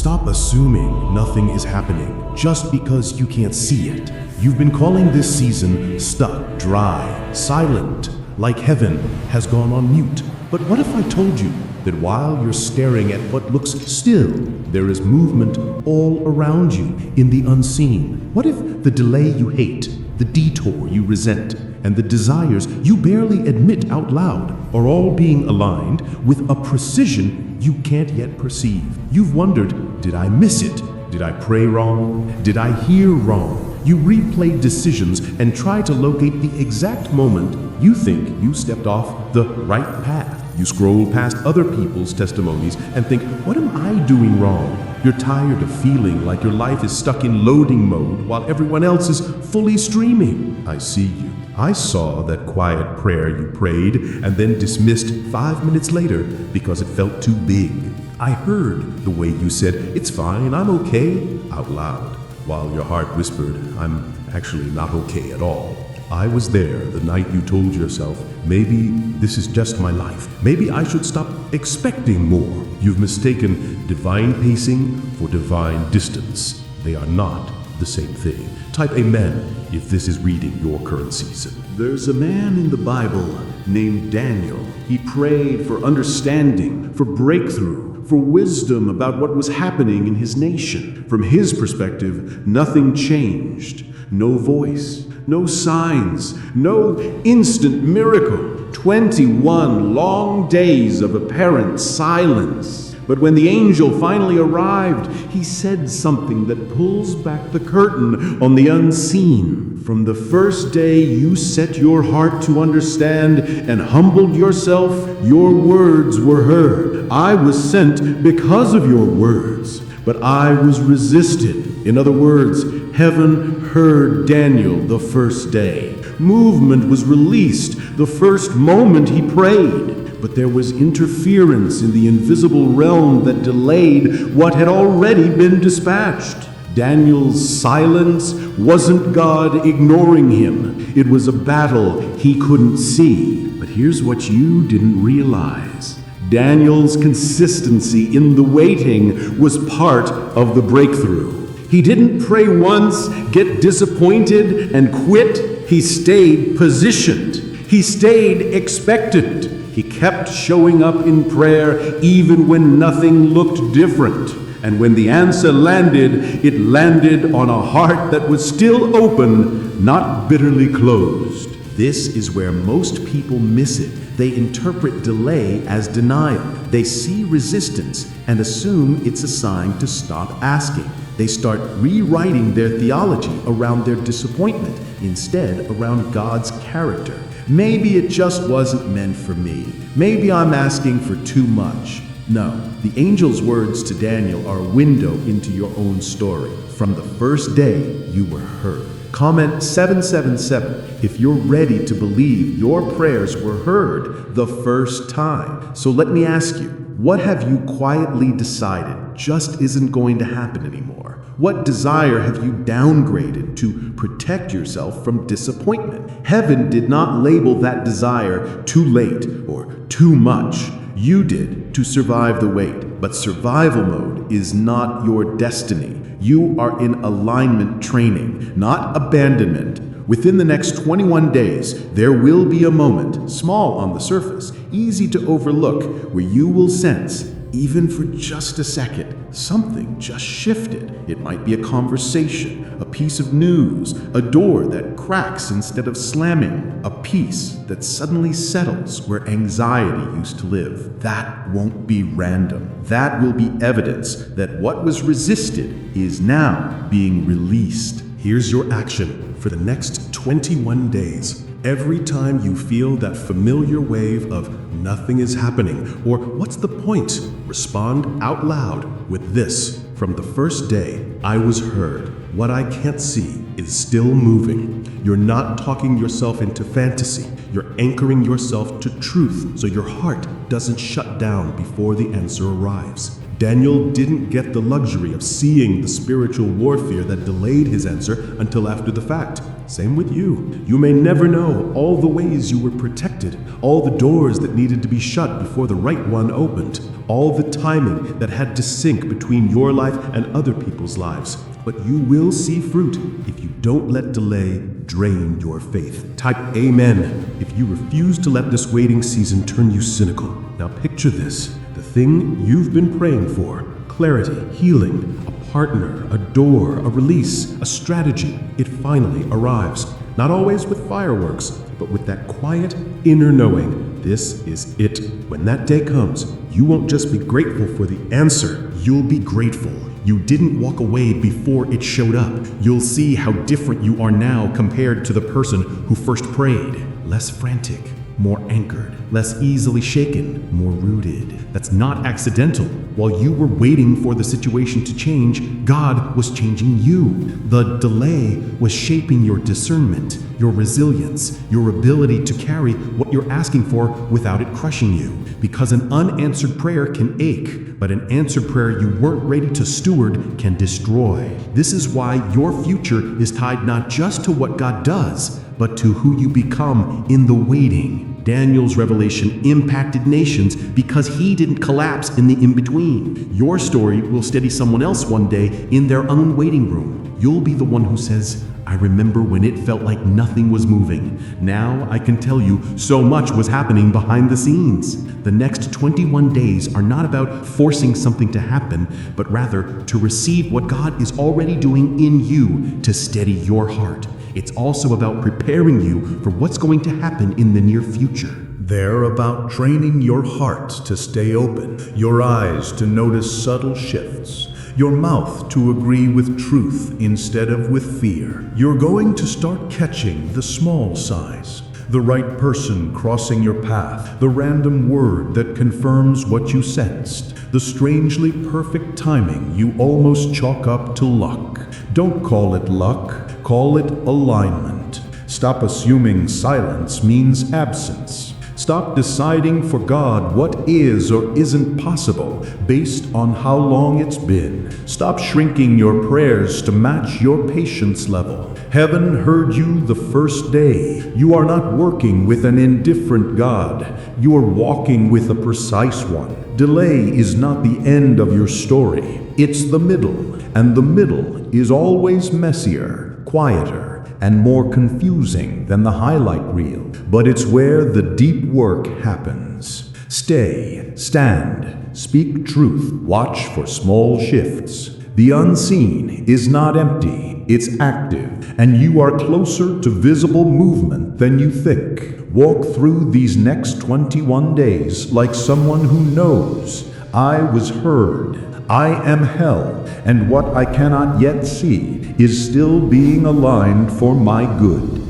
Stop assuming nothing is happening just because you can't see it. You've been calling this season stuck, dry, silent, like heaven has gone on mute. But what if I told you that while you're staring at what looks still, there is movement all around you in the unseen? What if the delay you hate, the detour you resent, and the desires you barely admit out loud are all being aligned with a precision you can't yet perceive? You've wondered, did I miss it? Did I pray wrong? Did I hear wrong? You replay decisions and try to locate the exact moment you think you stepped off the right path. You scroll past other people's testimonies and think, what am I doing wrong? You're tired of feeling like your life is stuck in loading mode while everyone else is fully streaming. I see you. I saw that quiet prayer you prayed and then dismissed 5 minutes later because it felt too big. I heard the way you said, "It's fine, I'm okay," out loud, while your heart whispered, "I'm actually not okay at all." I was there the night you told yourself, maybe this is just my life. Maybe I should stop expecting more. You've mistaken divine pacing for divine distance. They are not the same thing. Type amen if this is reading your current season. There's a man in the Bible named Daniel. He prayed for understanding, for breakthrough, for wisdom about what was happening in his nation. From his perspective, nothing changed. No voice, no signs, no instant miracle. 21 long days of apparent silence. But when the angel finally arrived, he said something that pulls back the curtain on the unseen. From the first day you set your heart to understand and humbled yourself, your words were heard. I was sent because of your words, but I was resisted. In other words, heaven heard Daniel the first day. Movement was released the first moment he prayed. But there was interference in the invisible realm that delayed what had already been dispatched. Daniel's silence wasn't God ignoring him. It was a battle he couldn't see. But here's what you didn't realize. Daniel's consistency in the waiting was part of the breakthrough. He didn't pray once, get disappointed, and quit. He stayed positioned. He stayed expectant. He kept showing up in prayer even when nothing looked different. And when the answer landed, it landed on a heart that was still open, not bitterly closed. This is where most people miss it. They interpret delay as denial. They see resistance and assume it's a sign to stop asking. They start rewriting their theology around their disappointment instead around God's character. Maybe it just wasn't meant for me. Maybe I'm asking for too much. No, the angel's words to Daniel are a window into your own story. From the first day, you were heard. Comment 777 if you're ready to believe your prayers were heard the first time. So let me ask you, what have you quietly decided just isn't going to happen anymore? What desire have you downgraded to protect yourself from disappointment? Heaven did not label that desire too late or too much. You did to survive the wait. But survival mode is not your destiny. You are in alignment training, not abandonment. Within the next 21 days, there will be a moment, small on the surface, easy to overlook, where you will sense, even for just a second, something just shifted. It might be a conversation, a piece of news, a door that cracks instead of slamming, a peace that suddenly settles where anxiety used to live. That won't be random. That will be evidence that what was resisted is now being released. Here's your action for the next 21 days. Every time you feel that familiar wave of nothing is happening or what's the point, respond out loud with this. From the first day, I was heard. What I can't see is still moving. You're not talking yourself into fantasy. You're anchoring yourself to truth so your heart doesn't shut down before the answer arrives. Daniel didn't get the luxury of seeing the spiritual warfare that delayed his answer until after the fact. Same with you. You may never know all the ways you were protected, all the doors that needed to be shut before the right one opened, all the timing that had to sync between your life and other people's lives. But you will see fruit if you don't let delay drain your faith. Type amen if you refuse to let this waiting season turn you cynical. Now picture this, the thing you've been praying for, clarity, healing, a partner, a door, a release, a strategy. It finally arrives. Not always with fireworks, but with that quiet inner knowing. This is it. When that day comes, you won't just be grateful for the answer, you'll be grateful you didn't walk away before it showed up. You'll see how different you are now compared to the person who first prayed. Less frantic, more anchored, less easily shaken, more rooted. That's not accidental. While you were waiting for the situation to change, God was changing you. The delay was shaping your discernment, your resilience, your ability to carry what you're asking for without it crushing you. Because an unanswered prayer can ache, but an answered prayer you weren't ready to steward can destroy. This is why your future is tied not just to what God does, but to who you become in the waiting. Daniel's revelation impacted nations because he didn't collapse in the in-between. Your story will steady someone else one day in their own waiting room. You'll be the one who says, I remember when it felt like nothing was moving. Now I can tell you so much was happening behind the scenes. The next 21 days are not about forcing something to happen, but rather to receive what God is already doing in you to steady your heart. It's also about preparing you for what's going to happen in the near future. They're about training your heart to stay open, your eyes to notice subtle shifts, your mouth to agree with truth instead of with fear. You're going to start catching the small signs, the right person crossing your path, the random word that confirms what you sensed, the strangely perfect timing you almost chalk up to luck. Don't call it luck, call it alignment. Stop assuming silence means absence. Stop deciding for God what is or isn't possible based on how long it's been. Stop shrinking your prayers to match your patience level. Heaven heard you the first day. You are not working with an indifferent God. You are walking with a precise one. Delay is not the end of your story. It's the middle, and the middle is always messier, quieter, and more confusing than the highlight reel, but it's where the deep work happens. Stay, stand, speak truth, watch for small shifts. The unseen is not empty, it's active, and you are closer to visible movement than you think. Walk through these next 21 days like someone who knows, I was heard. I am held, and what I cannot yet see is still being aligned for my good.